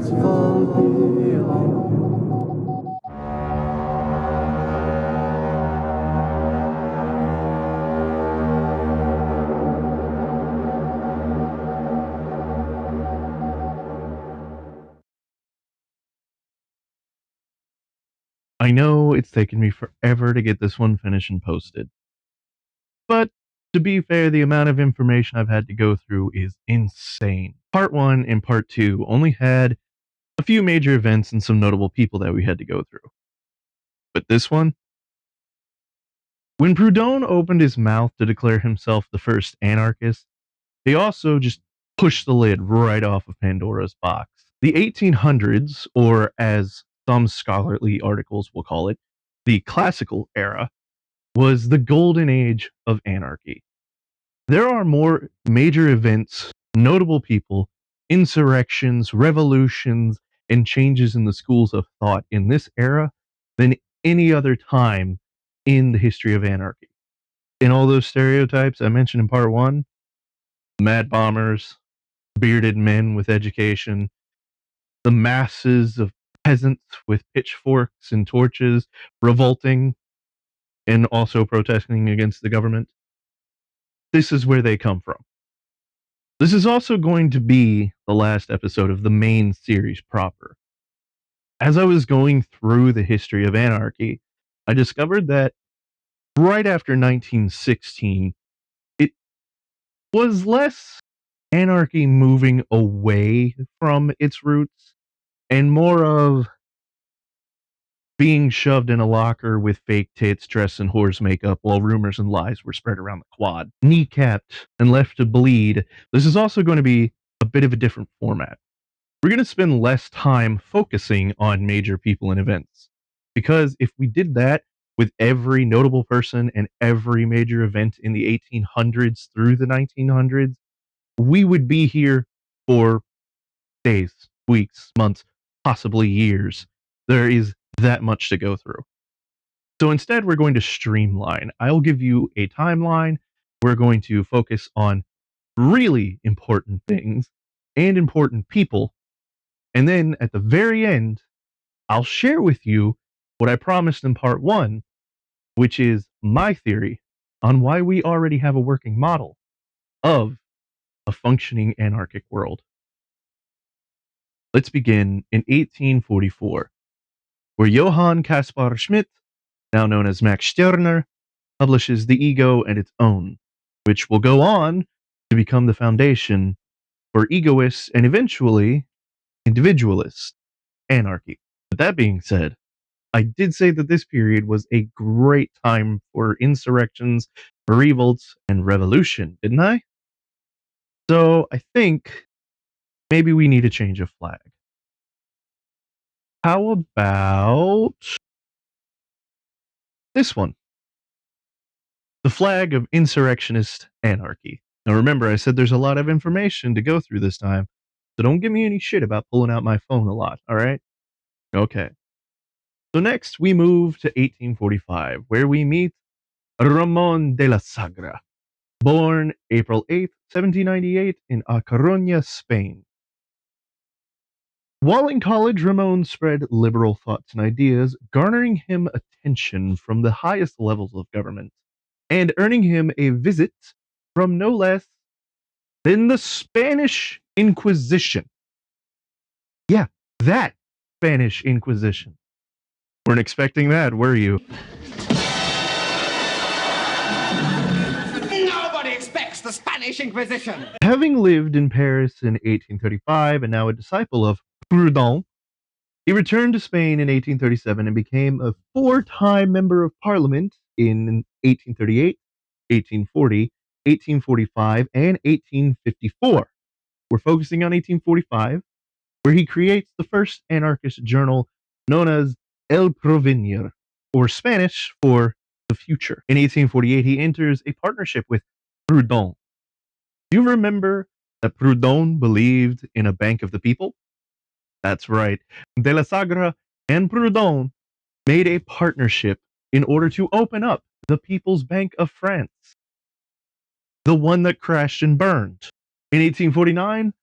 I know it's taken me forever to get this one finished and posted, but to be fair, the amount of information I've had to go through is insane. Part 1 and Part 2 only had a few major events and some notable people that we had to go through. But this one, when Proudhon opened his mouth to declare himself the first anarchist, they also just pushed the lid right off of Pandora's box. The 1800s, or as some scholarly articles will call it, the classical era, was the golden age of anarchy. There are more major events, notable people, insurrections, revolutions, and changes in the schools of thought in this era than any other time in the history of anarchy. In all those stereotypes I mentioned in part 1, mad bombers, bearded men with education, the masses of peasants with pitchforks and torches revolting and also protesting against the government. This is where they come from. This is also going to be the last episode of the main series proper. As I was going through the history of anarchy, I discovered that right after 1916, it was less anarchy moving away from its roots and more of being shoved in a locker with fake tits, dressed in whore's makeup while rumors and lies were spread around the quad. Kneecapped and left to bleed. This is also going to be a bit of a different format. We're going to spend less time focusing on major people and events. Because if we did that with every notable person and every major event in the 1800s through the 1900s, we would be here for days, weeks, months, possibly years. There is that much to go through. So instead, we're going to streamline. I'll give you a timeline. We're going to focus on really important things and important people. And then at the very end, I'll share with you what I promised in part 1, which is my theory on why we already have a working model of a functioning anarchic world. Let's begin in 1844, where Johann Caspar Schmidt, now known as Max Stirner, publishes The Ego and Its Own, which will go on to become the foundation for egoist and eventually individualist anarchy. With that being said, I did say that this period was a great time for insurrections, revolts, and revolution, didn't I? So I think maybe we need a change of flag. How about this one? The flag of insurrectionist anarchy. Now remember, I said there's a lot of information to go through this time, so don't give me any shit about pulling out my phone a lot, alright? Okay. So next we move to 1845, where we meet Ramon de la Sagra, born April 8th, 1798 in A Coruña, Spain. While in college, Ramon spread liberal thoughts and ideas, garnering him attention from the highest levels of government, and earning him a visit from no less than the Spanish Inquisition. Yeah, that Spanish Inquisition. Weren't expecting that, were you? Nobody expects the Spanish Inquisition. Having lived in Paris in 1835 and now a disciple of Proudhon, he returned to Spain in 1837 and became a 4-time member of parliament in 1838, 1840, 1845, and 1854. We're focusing on 1845, where he creates the first anarchist journal known as El Porvenir, or Spanish for the future. In 1848, he enters a partnership with Proudhon. Do you remember that Proudhon believed in a bank of the people? That's right. De la Sagra and Proudhon made a partnership in order to open up the People's Bank of France, the one that crashed and burned. In 1849,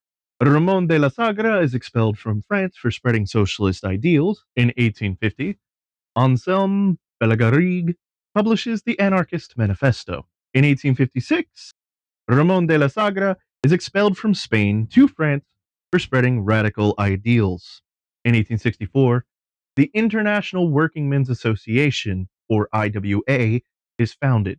Ramon de la Sagra is expelled from France for spreading socialist ideals. In 1850, Anselme Bellegarrigue publishes the Anarchist Manifesto. In 1856, Ramon de la Sagra is expelled from Spain to France for spreading radical ideals. In 1864, the International Workingmen's Association, or IWA, is founded.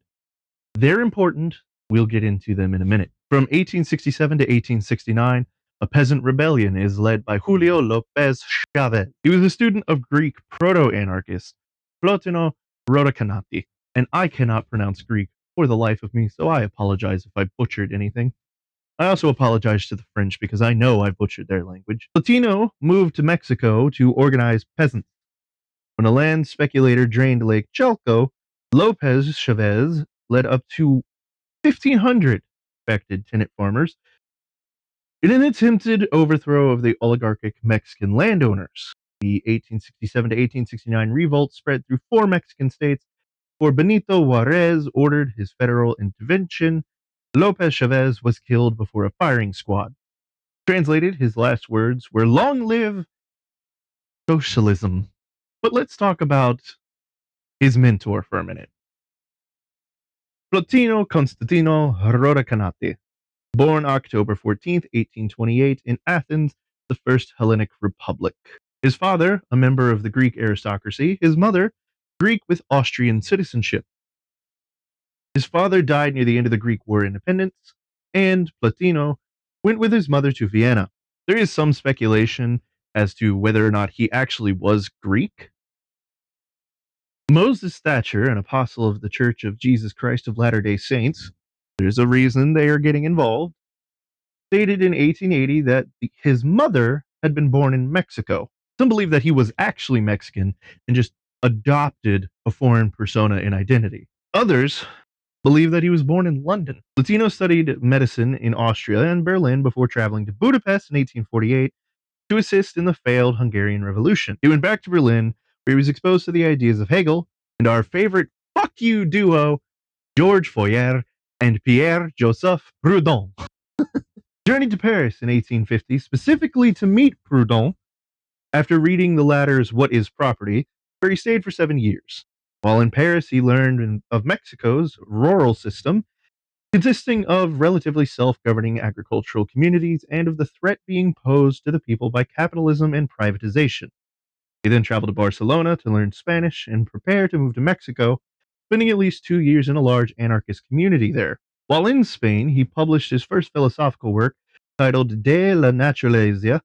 They're important. We'll get into them in a minute. From 1867 to 1869, a peasant rebellion is led by Julio Lopez Chavez. He was a student of Greek proto-anarchist Plotino Rodocanati, and I cannot pronounce Greek for the life of me, so I apologize if I butchered anything. I also apologize to the French because I know I butchered their language. Plotino moved to Mexico to organize peasants. When a land speculator drained Lake Chalco, Lopez Chavez led up to 1,500 affected tenant farmers in an attempted overthrow of the oligarchic Mexican landowners. The 1867 to 1869 revolt spread through 4 Mexican states before Benito Juarez ordered his federal intervention. Lopez Chavez was killed before a firing squad. Translated, his last words were, "Long live socialism." But let's talk about his mentor for a minute. Plotino Constantino Rodocanati, born October 14th, 1828, in Athens, the First Hellenic Republic. His father, a member of the Greek aristocracy, his mother, Greek with Austrian citizenship. His father died near the end of the Greek War of Independence, and Plotino went with his mother to Vienna. There is some speculation as to whether or not he actually was Greek. Moses Thatcher, an apostle of the Church of Jesus Christ of Latter-day Saints, there's a reason they are getting involved, stated in 1880 that his mother had been born in Mexico. Some believe that he was actually Mexican and just adopted a foreign persona and identity. Others believe that he was born in London. Plotino studied medicine in Austria and Berlin before traveling to Budapest in 1848 to assist in the failed Hungarian Revolution. He went back to Berlin, where he was exposed to the ideas of Hegel and our favorite fuck you duo, George Fourier and Pierre Joseph Proudhon. Journeyed to Paris in 1850, specifically to meet Proudhon after reading the latter's What is Property, where he stayed for 7 years. While in Paris, he learned of Mexico's rural system, consisting of relatively self-governing agricultural communities and of the threat being posed to the people by capitalism and privatization. He then traveled to Barcelona to learn Spanish and prepare to move to Mexico, spending at least 2 years in a large anarchist community there. While in Spain, he published his first philosophical work titled De la Naturaleza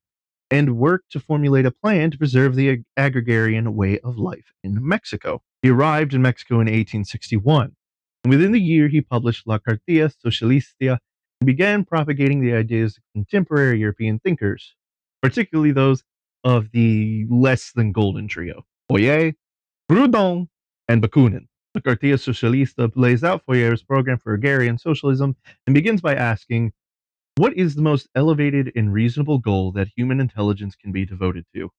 and worked to formulate a plan to preserve the agrarian way of life in Mexico. He arrived in Mexico in 1861, and within the year he published La Cartilla Socialista and began propagating the ideas of contemporary European thinkers, particularly those of the less than golden trio, Fourier, Proudhon, and Bakunin. La Cartilla Socialista lays out Fourier's program for agrarian socialism and begins by asking, what is the most elevated and reasonable goal that human intelligence can be devoted to?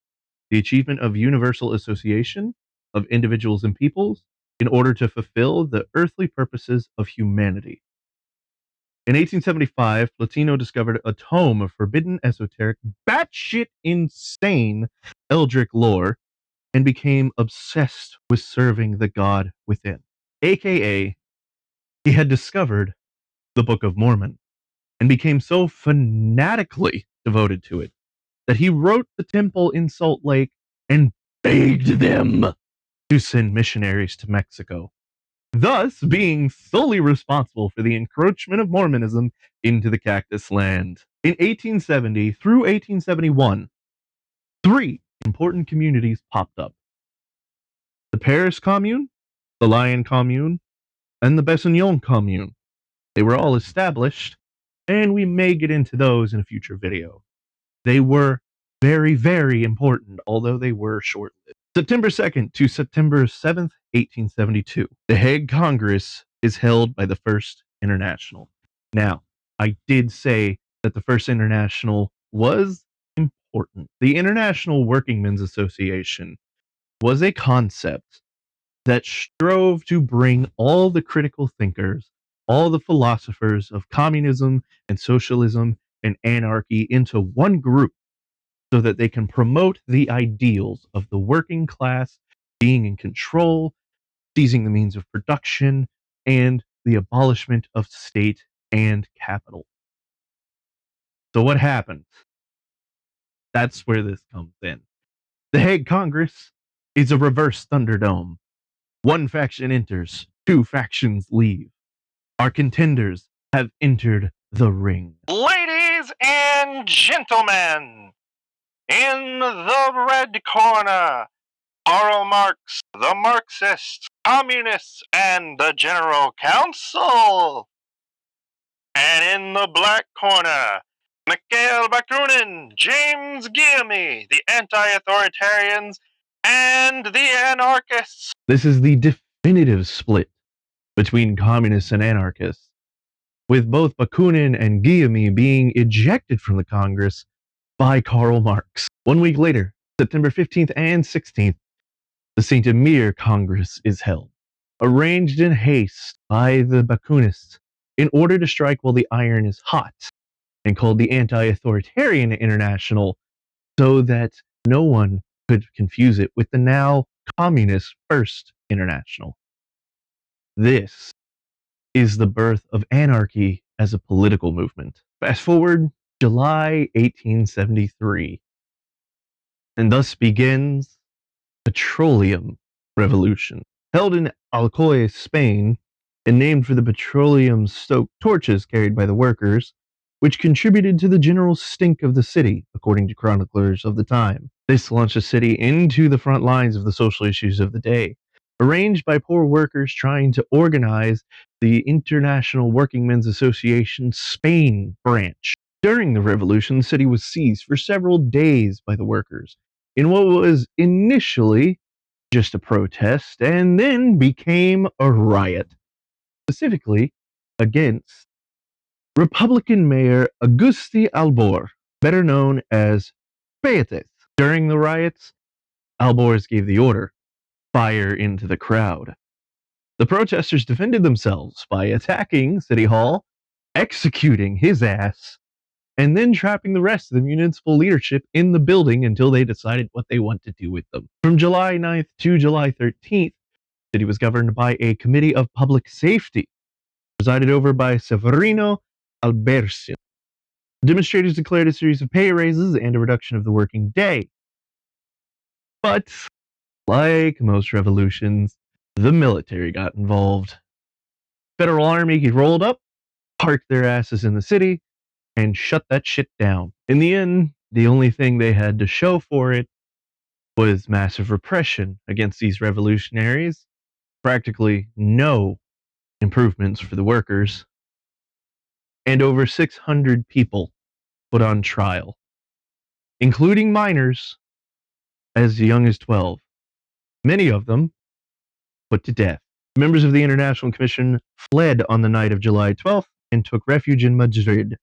The achievement of universal association of individuals and peoples in order to fulfill the earthly purposes of humanity. In 1875, Plotino discovered a tome of forbidden, esoteric, batshit insane eldritch lore and became obsessed with serving the God within. AKA, he had discovered the Book of Mormon and became so fanatically devoted to it that he wrote the temple in Salt Lake and begged them to send missionaries to Mexico, thus being solely responsible for the encroachment of Mormonism into the Cactus Land. In 1870 through 1871, 3 important communities popped up: the Paris Commune, the Lyon Commune, and the Bessignon Commune. They were all established, and we may get into those in a future video. They were very, very important, although they were short-lived. September 2nd to September 7th, 1872. The Hague Congress is held by the First International. Now, I did say that the First International was important. The International Workingmen's Association was a concept that strove to bring all the critical thinkers, all the philosophers of communism and socialism and anarchy into one group so that they can promote the ideals of the working class being in control, seizing the means of production, and the abolishment of state and capital. So what happens? That's where this comes in. The Hague Congress is a reverse Thunderdome. One faction enters, two factions leave. Our contenders have entered the ring. Ladies and gentlemen, in the red corner, Karl Marx, the Marxists, communists, and the General Council. And in the black corner, Mikhail Bakunin, James Guillaume, the anti-authoritarians, and the anarchists. This is the definitive split between communists and anarchists, with both Bakunin and Guillaume being ejected from the Congress by Karl Marx. 1 week later, September 15th and 16th, the St. Emir Congress is held, arranged in haste by the Bakunists in order to strike while the iron is hot, and called the Anti-Authoritarian International so that no one could confuse it with the now Communist First International. This is the birth of anarchy as a political movement. Fast forward July 1873, and thus begins Petroleum Revolution. Held in Alcoy, Spain, and named for the petroleum-stoked torches carried by the workers, which contributed to the general stink of the city, according to chroniclers of the time. This launched the city into the front lines of the social issues of the day, arranged by poor workers trying to organize the International Working Men's Association Spain branch. During the revolution, the city was seized for several days by the workers in what was initially just a protest and then became a riot, specifically against Republican Mayor Agustí Albor, better known as Payates. During the riots, Albors gave the order, fire into the crowd. The protesters defended themselves by attacking City Hall, executing his ass, and then trapping the rest of the municipal leadership in the building until they decided what they want to do with them. From July 9th to July 13th, the city was governed by a Committee of Public Safety, presided over by Severino Albercio. Demonstrators declared a series of pay raises and a reduction of the working day. But, like most revolutions, the military got involved. Federal Army rolled up, parked their asses in the city, and shut that shit down. In the end, the only thing they had to show for it was massive repression against these revolutionaries, practically no improvements for the workers, and over 600 people put on trial, including minors as young as 12. Many of them put to death. Members of the International Commission fled on the night of July 12th and took refuge in Madrid.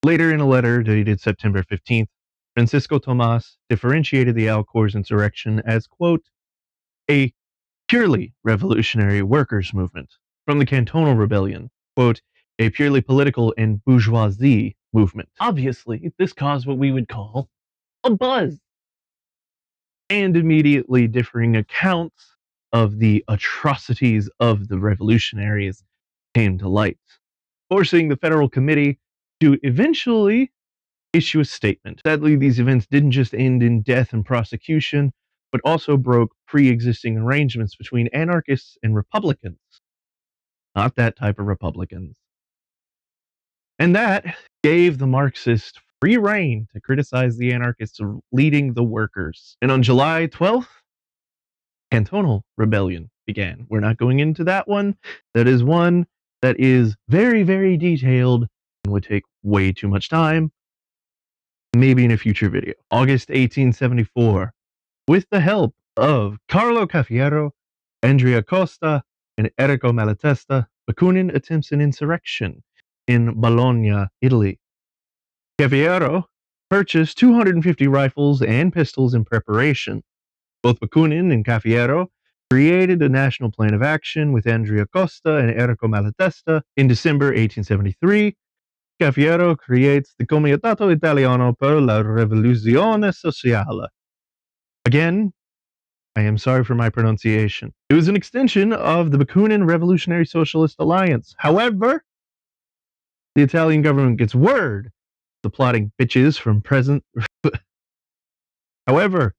Later, in a letter dated September 15th, Francisco Tomas differentiated the Alcor's insurrection as, quote, a purely revolutionary workers' movement from the Cantonal Rebellion, quote, a purely political and bourgeoisie movement. Obviously, this caused what we would call a buzz, and immediately differing accounts of the atrocities of the revolutionaries came to light, forcing the Federal Committee to eventually issue a statement. Sadly, these events didn't just end in death and prosecution, but also broke pre-existing arrangements between anarchists and Republicans. Not that type of Republicans. And that gave the Marxists free rein to criticize the anarchists for leading the workers. And on July 12th, Cantonal Rebellion began. We're not going into that one. That is one that is very, very detailed and would take way too much time. Maybe in a future video. August 1874, with the help of Carlo Cafiero, Andrea Costa, and Errico Malatesta, Bakunin attempts an insurrection in Bologna, Italy. Cafiero purchased 250 rifles and pistols in preparation. Both Bakunin and Cafiero created a national plan of action with Andrea Costa and Errico Malatesta in December 1873. Scafiero creates the Comitato Italiano per la Rivoluzione Sociale. Again, I am sorry for my pronunciation. It was an extension of the Bakunin Revolutionary Socialist Alliance. However, the Italian government gets word the plotting bitches from present. However,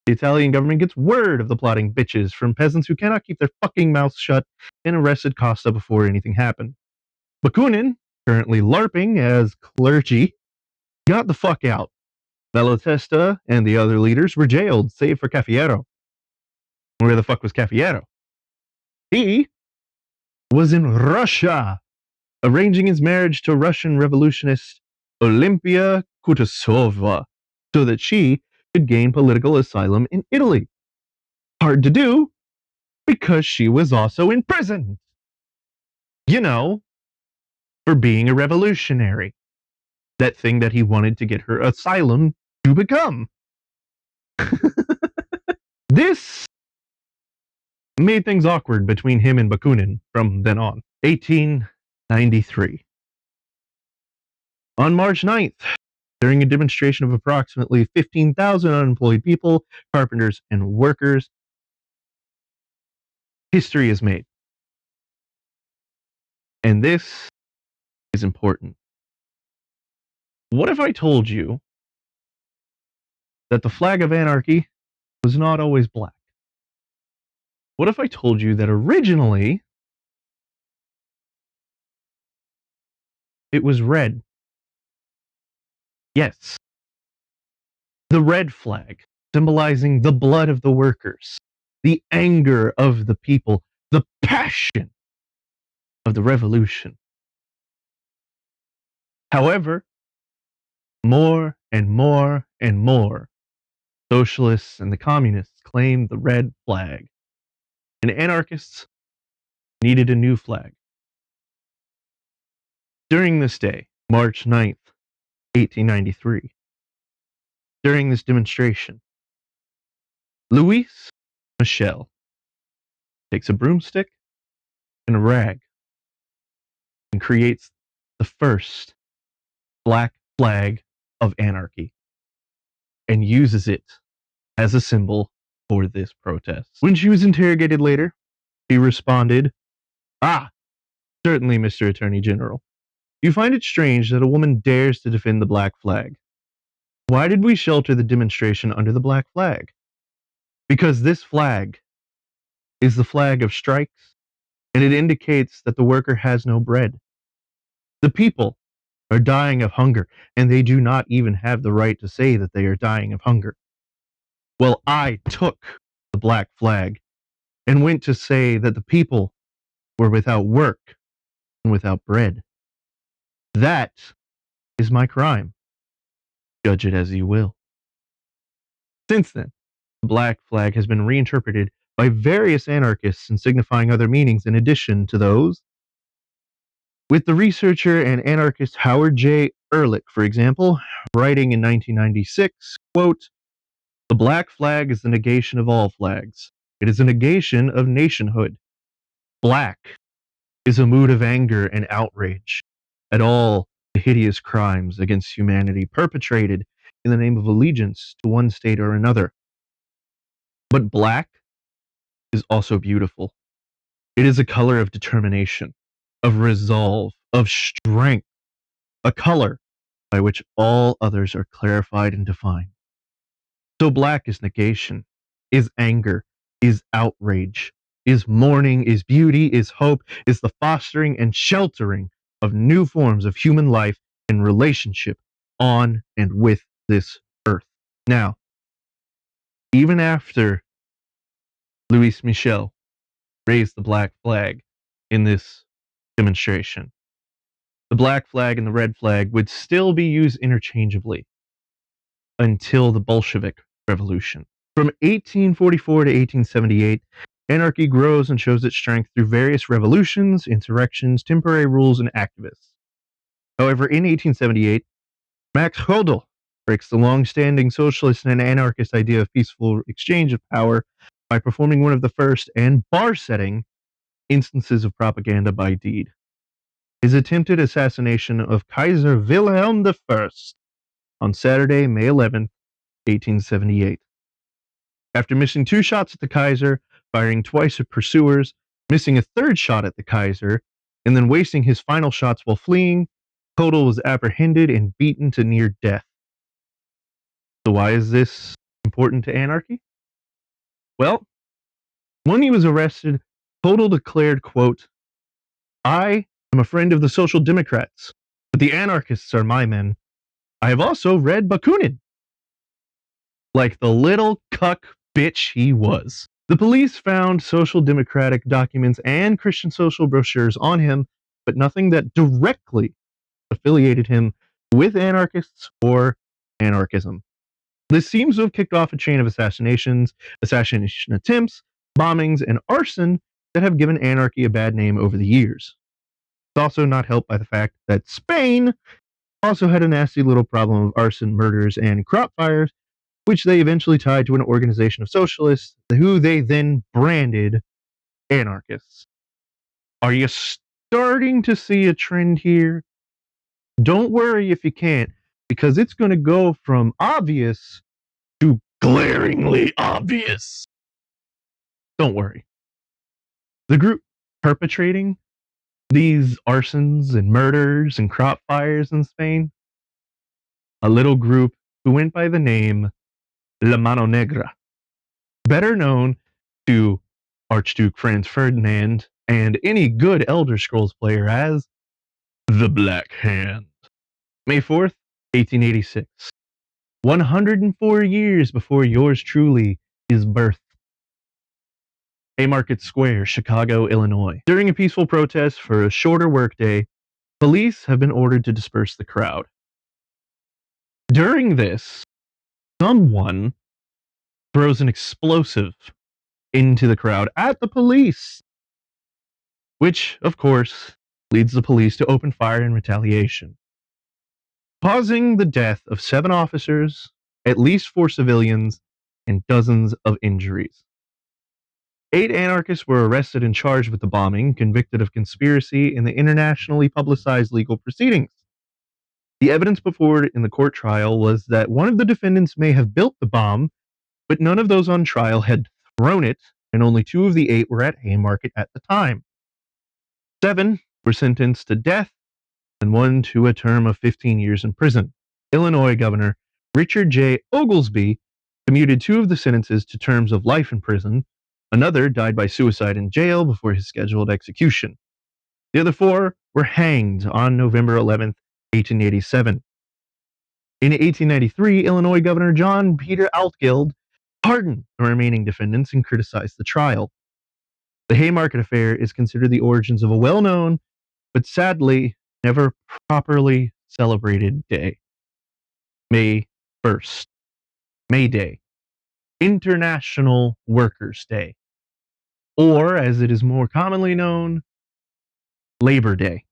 the Italian government gets word of the plotting bitches from peasants who cannot keep their fucking mouths shut and arrested Costa before anything happened. Bakunin, currently LARPing as clergy, got the fuck out. Malatesta and the other leaders were jailed, save for Cafiero. Where the fuck was Cafiero? He was in Russia, arranging his marriage to Russian revolutionist Olympia Kutuzova so that she could gain political asylum in Italy. Hard to do, because she was also in prison. You know, for being a revolutionary. That thing that he wanted to get her asylum to become. This made things awkward between him and Bakunin from then on. 1893. On March 9th, during a demonstration of approximately 15,000 unemployed people, carpenters, and workers, history is made. And this is important. What if I told you that the flag of anarchy was not always black? What if I told you that originally it was red? Yes. The red flag, symbolizing the blood of the workers, the anger of the people, the passion of the revolution. However, more and more and more socialists and the communists claimed the red flag, and anarchists needed a new flag. During this day, March 9th, 1893, during this demonstration, Louis Michel takes a broomstick and a rag and creates the first black flag of anarchy and uses it as a symbol for this protest. When she was interrogated later, she responded, certainly, Mr. Attorney General. You find it strange that a woman dares to defend the black flag. Why did we shelter the demonstration under the black flag? Because this flag is the flag of strikes, and it indicates that the worker has no bread. The people are dying of hunger, and they do not even have the right to say that they are dying of hunger. Well, I took the black flag and went to say that the people were without work and without bread. That is my crime. Judge it as you will. Since then, the black flag has been reinterpreted by various anarchists in signifying other meanings in addition to those. With the researcher and anarchist Howard J. Ehrlich, for example, writing in 1996, quote, "The black flag is the negation of all flags. It is a negation of nationhood. Black is a mood of anger and outrage at all the hideous crimes against humanity perpetrated in the name of allegiance to one state or another. But black is also beautiful. It is a color of determination, of resolve, of strength, a color by which all others are clarified and defined. So black is negation, is anger, is outrage, is mourning, is beauty, is hope, is the fostering and sheltering of new forms of human life and relationship on and with this earth." Now, even after Louis Michel raised the black flag in this demonstration, the black flag and the red flag would still be used interchangeably until the Bolshevik Revolution. From 1844 to 1878, anarchy grows and shows its strength through various revolutions, insurrections, temporary rules, and activists. However, in 1878, Max Hodel breaks the long-standing socialist and anarchist idea of peaceful exchange of power by performing one of the first and bar-setting instances of propaganda by deed. his attempted assassination of Kaiser Wilhelm I on Saturday, May 11th, 1878. After missing 2 shots at the Kaiser, firing twice at pursuers, missing a 3rd shot at the Kaiser, and then wasting his final shots while fleeing, Total was apprehended and beaten to near death. So why is this important to Anarchy? Well, when he was arrested, Total declared, quote, "I am a friend of the Social Democrats, but the anarchists are my men. I have also read Bakunin." Like the little cuck bitch he was. The police found social democratic documents and Christian social brochures on him, but nothing that directly affiliated him with anarchists or anarchism. This seems to have kicked off a chain of assassination attempts, bombings, and arson that have given anarchy a bad name over the years. It's also not helped by the fact that Spain also had a nasty little problem of arson, murders, and crop fires, which they eventually tied to an organization of socialists who they then branded anarchists. Are you starting to see a trend here? Don't worry if you can't, because it's going to go from obvious to glaringly obvious. Don't worry. The group perpetrating these arsons and murders and crop fires in Spain, a little group who went by the name La Mano Negra, better known to Archduke Franz Ferdinand and any good Elder Scrolls player as the Black Hand. May 4th, 1886. 104 years before yours truly is birthed. Haymarket Square, Chicago, Illinois. During a peaceful protest for a shorter workday, police have been ordered to disperse the crowd. During this, someone throws an explosive into the crowd at the police, which, of course, leads the police to open fire in retaliation, causing the death of 7 officers, at least 4 civilians, and dozens of injuries. 8 anarchists were arrested and charged with the bombing, convicted of conspiracy in the internationally publicized legal proceedings. The evidence before it in the court trial was that one of the defendants may have built the bomb, but none of those on trial had thrown it, and only 2 of the 8 were at Haymarket at the time. 7 were sentenced to death, and 1 to a term of 15 years in prison. Illinois Governor Richard J. Oglesby commuted 2 of the sentences to terms of life in prison. Another died by suicide in jail before his scheduled execution. The other 4 were hanged on November 11th, 1887. In 1893, Illinois Governor John Peter Altgeld pardoned the remaining defendants and criticized the trial. The Haymarket affair is considered the origins of a well-known, but sadly never properly celebrated day. May 1st, May Day, International Workers' Day, or as it is more commonly known, Labor Day.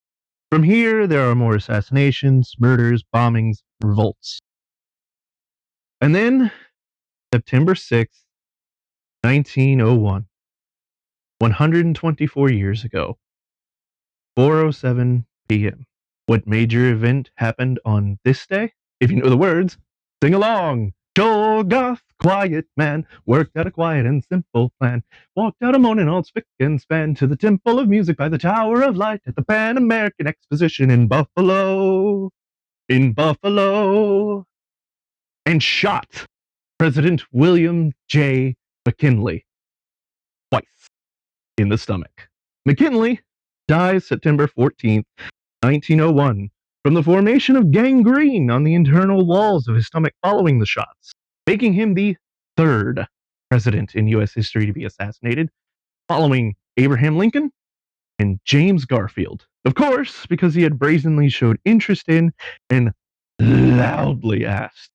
From here, there are more assassinations, murders, bombings, revolts. And then, September 6th, 1901, 124 years ago, 4:07 p.m. What major event happened on this day? If you know the words, sing along. Joel Goth, quiet man, worked out a quiet and simple plan. Walked out a morning all spick and span to the Temple of Music by the Tower of Light at the Pan American Exposition in Buffalo. And shot President William J. McKinley twice in the stomach. McKinley dies September 14th, 1901, from the formation of gangrene on the internal walls of his stomach following the shots, making him the 3rd president in U.S. history to be assassinated, following Abraham Lincoln and James Garfield. Of course, because he had brazenly showed interest in and loudly asked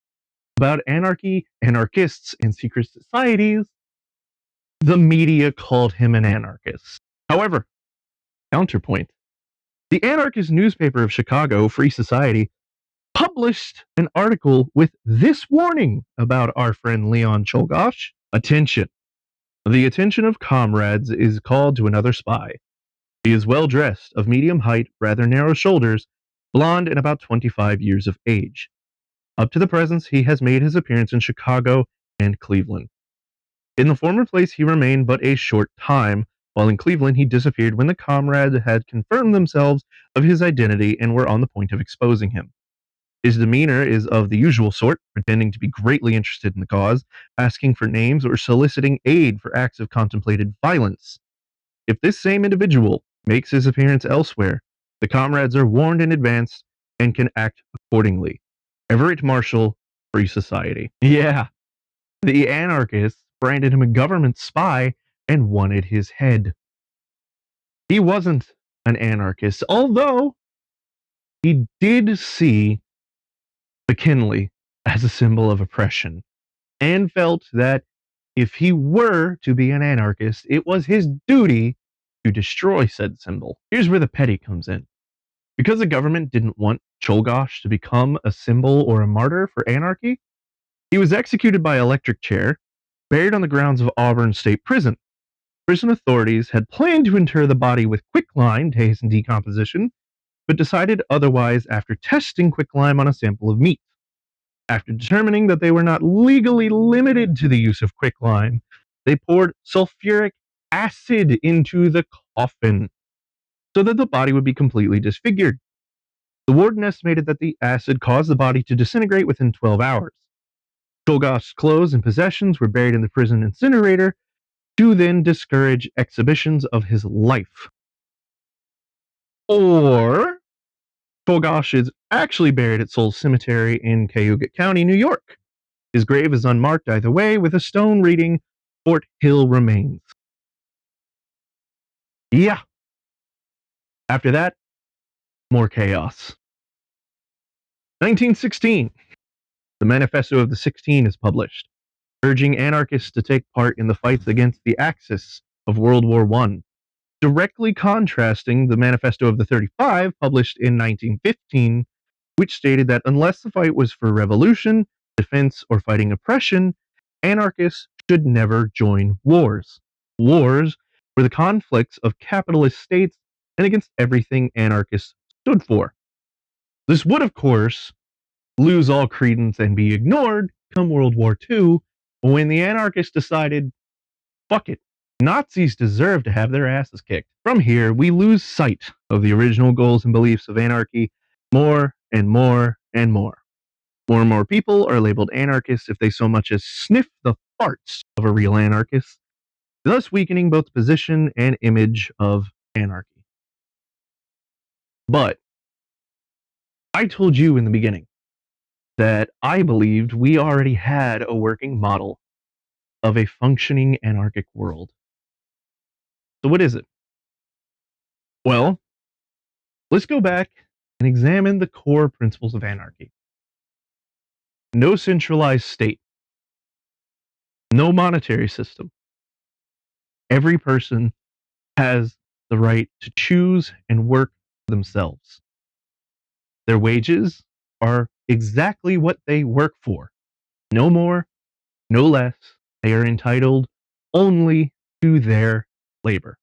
about anarchy, anarchists, and secret societies, the media called him an anarchist. However, counterpoint, the anarchist newspaper of Chicago, Free Society, published an article with this warning about our friend Leon Czolgosz. Attention. The attention of comrades is called to another spy. He is well dressed, of medium height, rather narrow shoulders, blond, and about 25 years of age. Up to the present, he has made his appearance in Chicago and Cleveland. In the former place he remained but a short time, while in Cleveland he disappeared when the comrades had confirmed themselves of his identity and were on the point of exposing him. His demeanor is of the usual sort, pretending to be greatly interested in the cause, asking for names, or soliciting aid for acts of contemplated violence. If this same individual makes his appearance elsewhere, the comrades are warned in advance and can act accordingly. Everett Marshall, Free Society. Yeah, the anarchists branded him a government spy and wanted his head. He wasn't an anarchist, although he did see McKinley as a symbol of oppression and felt that if he were to be an anarchist, it was his duty to destroy said symbol. Here's where the petty comes in. Because the government didn't want Czolgosz to become a symbol or a martyr for anarchy, he was executed by electric chair, buried on the grounds of Auburn State Prison. Prison authorities had planned to inter the body with quicklime to hasten decomposition, but decided otherwise after testing quicklime on a sample of meat. After determining that they were not legally limited to the use of quicklime, they poured sulfuric acid into the coffin so that the body would be completely disfigured. The warden estimated that the acid caused the body to disintegrate within 12 hours. Czolgosz's clothes and possessions were buried in the prison incinerator to then discourage exhibitions of his life. Or Czolgosz is actually buried at Soul Cemetery in Cayuga County, New York. His grave is unmarked either way, with a stone reading Fort Hill Remains. Yeah. After that, more chaos. 1916. The Manifesto of the 16 is published, urging anarchists to take part in the fights against the Axis of World War I, directly contrasting the Manifesto of the 35 published in 1915, which stated that unless the fight was for revolution, defense, or fighting oppression, anarchists should never join wars. Wars were the conflicts of capitalist states and against everything anarchists stood for. This would, of course, lose all credence and be ignored come World War II, when the anarchists decided, fuck it, Nazis deserve to have their asses kicked. From here, we lose sight of the original goals and beliefs of anarchy more and more and more. More and more people are labeled anarchists if they so much as sniff the farts of a real anarchist, thus weakening both the position and image of anarchy. But I told you in the beginning that I believed we already had a working model of a functioning anarchic world. So what is it? Well, let's go back and examine the core principles of anarchy. No centralized state. No monetary system. Every person has the right to choose and work for themselves. Their wages are exactly what they work for. No more, no less. They are entitled only to their labor.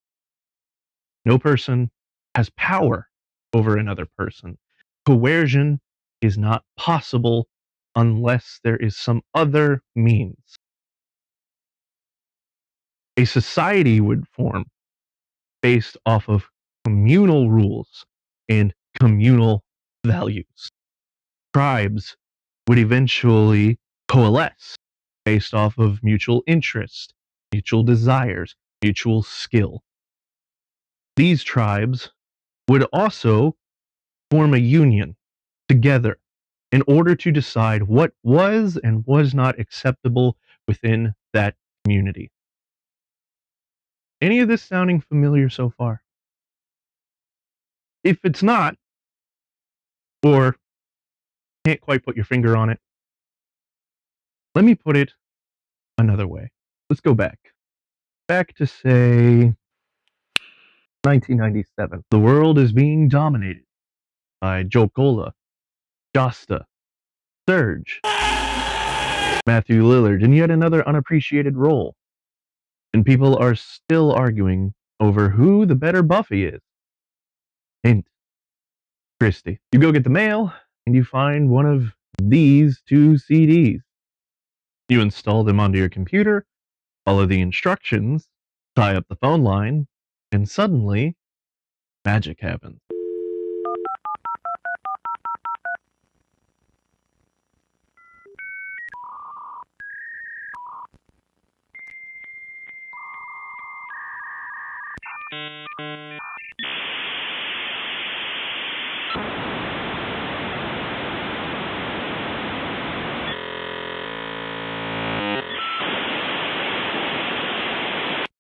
No person has power over another person. Coercion is not possible unless there is some other means. A society would form based off of communal rules and communal values. Tribes would eventually coalesce based off of mutual interest, mutual desires, mutual skill. These tribes would also form a union together in order to decide what was and was not acceptable within that community. Any of this sounding familiar so far? If it's not, or can't quite put your finger on it, let me put it another way. Let's go back. Back to, say, 1997. The world is being dominated by Joe Cola, Josta, Surge, Matthew Lillard, and yet another unappreciated role. And people are still arguing over who the better Buffy is. Hint. Christy. You go get the mail, and you find one of these two CDs. You install them onto your computer, follow the instructions, tie up the phone line, and suddenly, magic happens.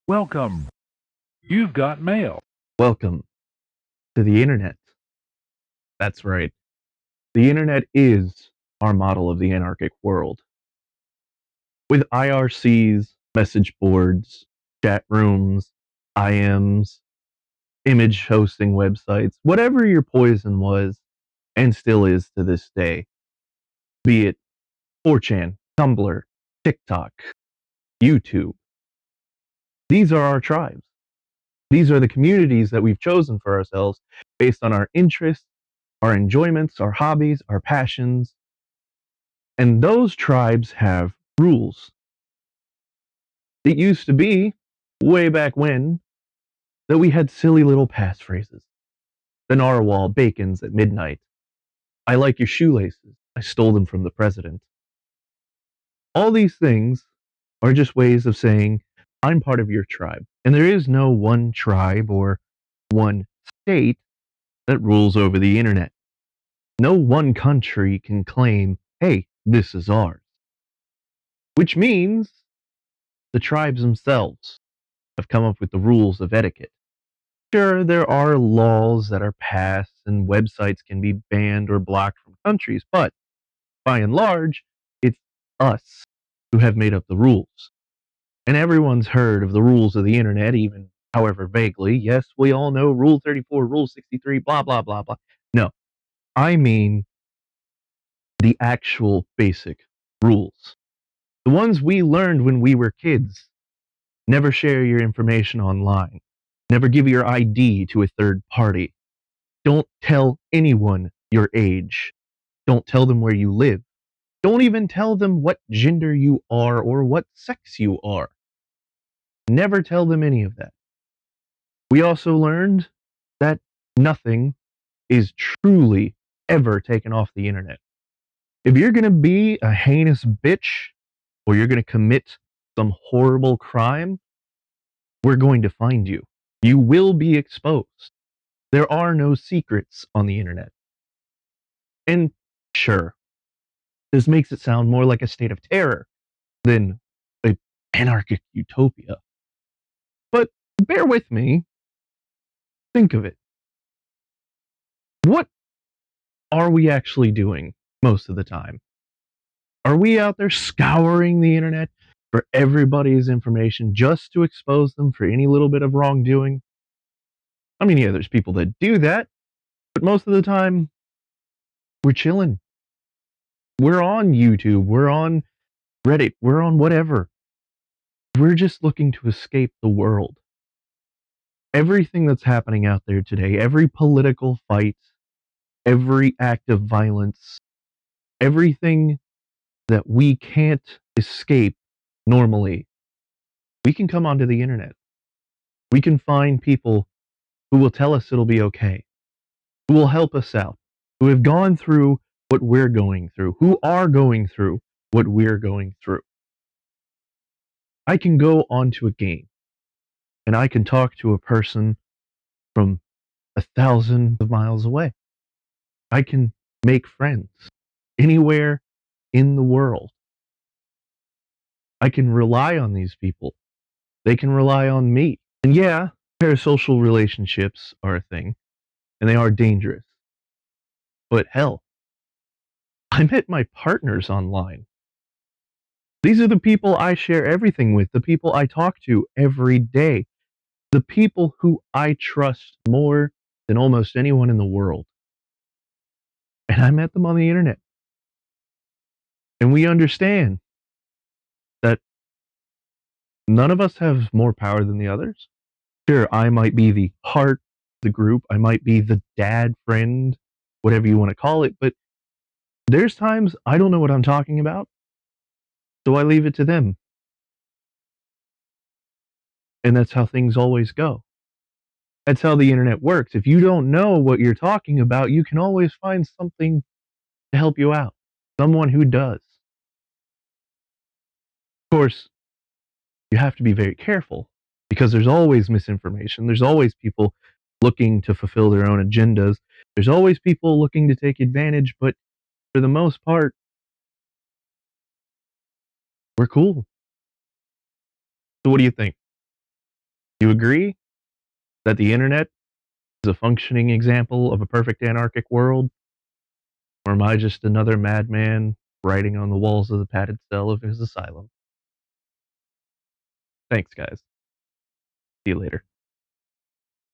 Welcome. You've got mail. Welcome to the internet. That's right. The internet is our model of the anarchic world. With IRCs, message boards, chat rooms, IMs, image hosting websites, whatever your poison was and still is to this day, be it 4chan, Tumblr, TikTok, YouTube. These are our tribes. These are the communities that we've chosen for ourselves based on our interests, our enjoyments, our hobbies, our passions. And those tribes have rules. It used to be, way back when, that we had silly little passphrases. The narwhal bacons at midnight. I like your shoelaces. I stole them from the president. All these things are just ways of saying, I'm part of your tribe. And there is no one tribe or one state that rules over the internet. No one country can claim, hey, this is ours. Which means the tribes themselves have come up with the rules of etiquette. Sure, there are laws that are passed and websites can be banned or blocked from countries, but by and large, it's us who have made up the rules. And everyone's heard of the rules of the internet, even however vaguely. Yes, we all know Rule 34, Rule 63, blah, blah, blah, blah. No, I mean the actual basic rules. The ones we learned when we were kids. Never share your information online. Never give your ID to a third party. Don't tell anyone your age. Don't tell them where you live. Don't even tell them what gender you are or what sex you are. Never tell them any of that. We also learned that nothing is truly ever taken off the internet. If you're going to be a heinous bitch or you're going to commit some horrible crime, we're going to find you. You will be exposed. There are no secrets on the internet. And sure, this makes it sound more like a state of terror than an anarchic utopia. But bear with me. Think of it. What are we actually doing most of the time? Are we out there scouring the internet for everybody's information just to expose them for any little bit of wrongdoing? I mean, yeah, there's people that do that, but most of the time, we're chilling. We're on YouTube, we're on Reddit, we're on whatever. We're just looking to escape the world. Everything that's happening out there today, every political fight, every act of violence, everything that we can't escape normally, we can come onto the internet. We can find people who will tell us it'll be okay, who will help us out, who have gone through what we're going through, who are going through what we're going through. I can go onto a game and I can talk to a person from 1,000 miles away. I can make friends anywhere in the world. I can rely on these people. They can rely on me. And yeah, parasocial relationships are a thing, and they are dangerous. But hell, I met my partners online. These are the people I share everything with, the people I talk to every day, the people who I trust more than almost anyone in the world. And I met them on the internet. And we understand that none of us have more power than the others. Sure, I might be the heart, the group. I might be the dad friend, whatever you want to call it, but there's times I don't know what I'm talking about, so I leave it to them. And that's how things always go. That's how the internet works. If you don't know what you're talking about, you can always find something to help you out. Someone who does. Of course, you have to be very careful because there's always misinformation. There's always people looking to fulfill their own agendas. There's always people looking to take advantage, but for the most part, we're cool. So what do you think? Do you agree that the internet is a functioning example of a perfect anarchic world? Or am I just another madman writing on the walls of the padded cell of his asylum? Thanks, guys. See you later.